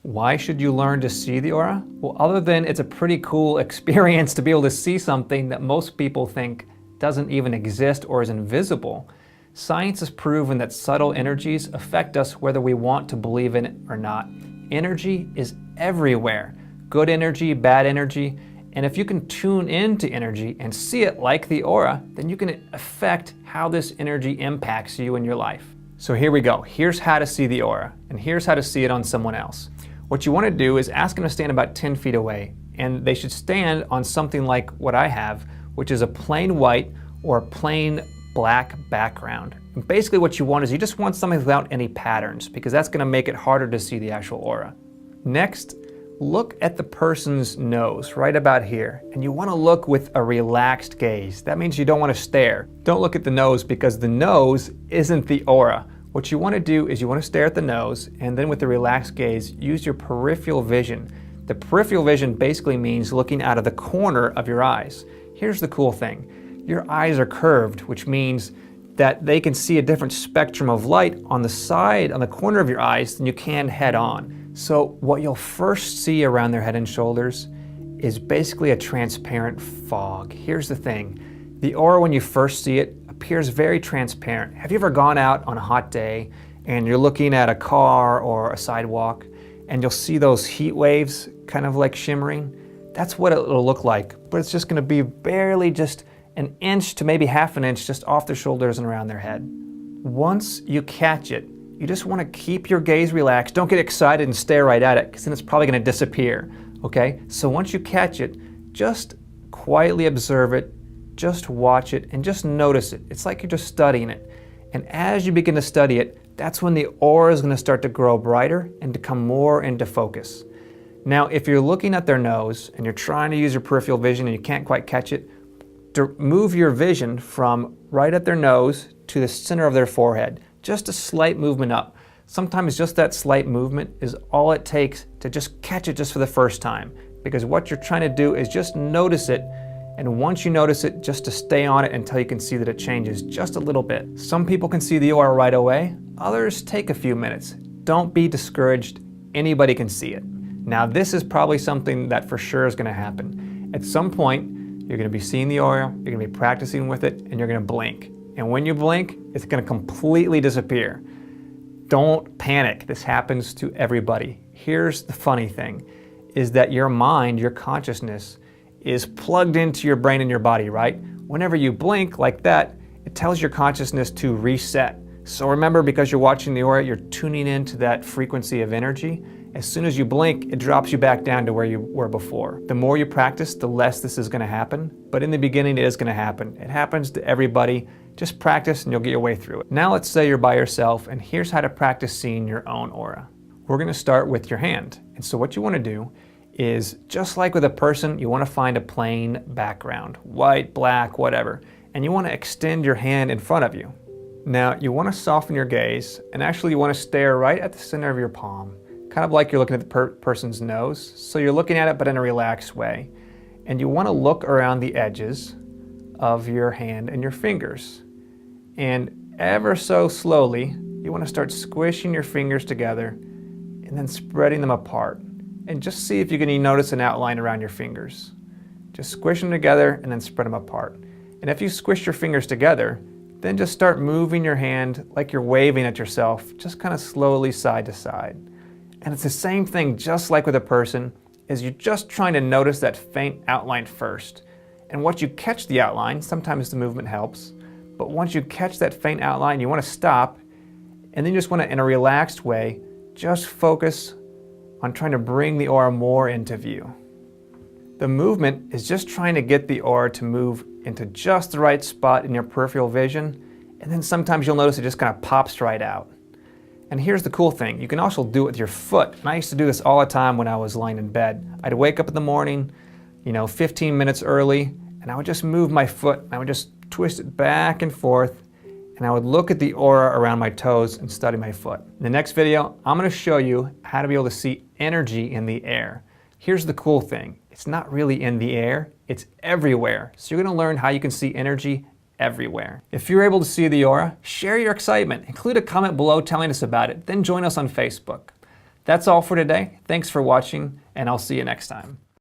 Why should you learn to see the aura? Well, other than it's a pretty cool experience to be able to see something that most people think doesn't even exist or is invisible, science has proven that subtle energies affect us whether we want to believe in it or not. Energy is everywhere. Good energy, bad energy. And if you can tune into energy and see it like the aura, then you can affect how this energy impacts you in your life. So here we go. Here's how to see the aura, and here's how to see it on someone else. What you want to do is ask them to stand about 10 feet away, and they should stand on something like what I have, which is a plain white or a plain black background. And basically what you want is you just want something without any patterns, because that's going to make it harder to see the actual aura. Next, look at the person's nose right about here, and you want to look with a relaxed gaze. That means you don't want to stare. Don't look at the nose, because the nose isn't the aura. What you want to do is you want to stare at the nose, and then with the relaxed gaze, use your peripheral vision. The peripheral vision basically means looking out of the corner of your eyes. Here's the cool thing. Your eyes are curved, which means that they can see a different spectrum of light on the side, on the corner of your eyes, than you can head on. So what you'll first see around their head and shoulders is basically a transparent fog. Here's the thing. The aura, when you first see it, appears very transparent. Have you ever gone out on a hot day and you're looking at a car or a sidewalk and you'll see those heat waves kind of like shimmering? That's what it'll look like, but it's just going to be barely just an inch to maybe half an inch just off their shoulders and around their head. Once you catch it, you just want to keep your gaze relaxed. Don't get excited and stare right at it, because then it's probably going to disappear, okay? So once you catch it, just quietly observe it, just watch it, and just notice it. It's like you're just studying it. And as you begin to study it, that's when the aura is going to start to grow brighter and to come more into focus. Now, if you're looking at their nose and you're trying to use your peripheral vision and you can't quite catch it, to move your vision from right at their nose to the center of their forehead. Just a slight movement up. Sometimes just that slight movement is all it takes to just catch it just for the first time. Because what you're trying to do is just notice it, and once you notice it, just to stay on it until you can see that it changes just a little bit. Some people can see the aura right away, others take a few minutes. Don't be discouraged, anybody can see it. Now this is probably something that for sure is going to happen. At some point, you're going to be seeing the aura, you're going to be practicing with it, and you're going to blink. And when you blink, it's going to completely disappear. Don't panic. This happens to everybody. Here's the funny thing, is that your mind, your consciousness, is plugged into your brain and your body, right? Whenever you blink like that, it tells your consciousness to reset. So remember, because you're watching the aura, you're tuning into that frequency of energy. As soon as you blink, it drops you back down to where you were before. The more you practice, the less this is going to happen. But in the beginning, it is going to happen. It happens to everybody. Just practice and you'll get your way through it. Now let's say you're by yourself, and here's how to practice seeing your own aura. We're going to start with your hand. And so what you want to do is, just like with a person, you want to find a plain background, white, black, whatever. And you want to extend your hand in front of you. Now you want to soften your gaze, and actually you want to stare right at the center of your palm. Kind of like you're looking at the person's nose. So you're looking at it, but in a relaxed way. And you want to look around the edges of your hand and your fingers. And ever so slowly, you want to start squishing your fingers together and then spreading them apart. And just see if you can notice an outline around your fingers. Just squish them together and then spread them apart. And if you squish your fingers together, then just start moving your hand like you're waving at yourself, just kind of slowly side to side. And it's the same thing, just like with a person, is you're just trying to notice that faint outline first. And once you catch the outline, sometimes the movement helps, but once you catch that faint outline, you want to stop, and then you just want to, in a relaxed way, just focus on trying to bring the aura more into view. The movement is just trying to get the aura to move into just the right spot in your peripheral vision, and then sometimes you'll notice it just kind of pops right out. And here's the cool thing, you can also do it with your foot. And I used to do this all the time when I was lying in bed. I'd wake up in the morning, 15 minutes early, and I would just move my foot, and I would just twist it back and forth, and I would look at the aura around my toes and study my foot. In the next video, I'm going to show you how to be able to see energy in the air. Here's the cool thing, it's not really in the air, it's everywhere. So you're going to learn how you can see energy everywhere. If you're able to see the aura, share your excitement. Include a comment below telling us about it, then join us on Facebook. That's all for today. Thanks for watching, and I'll see you next time.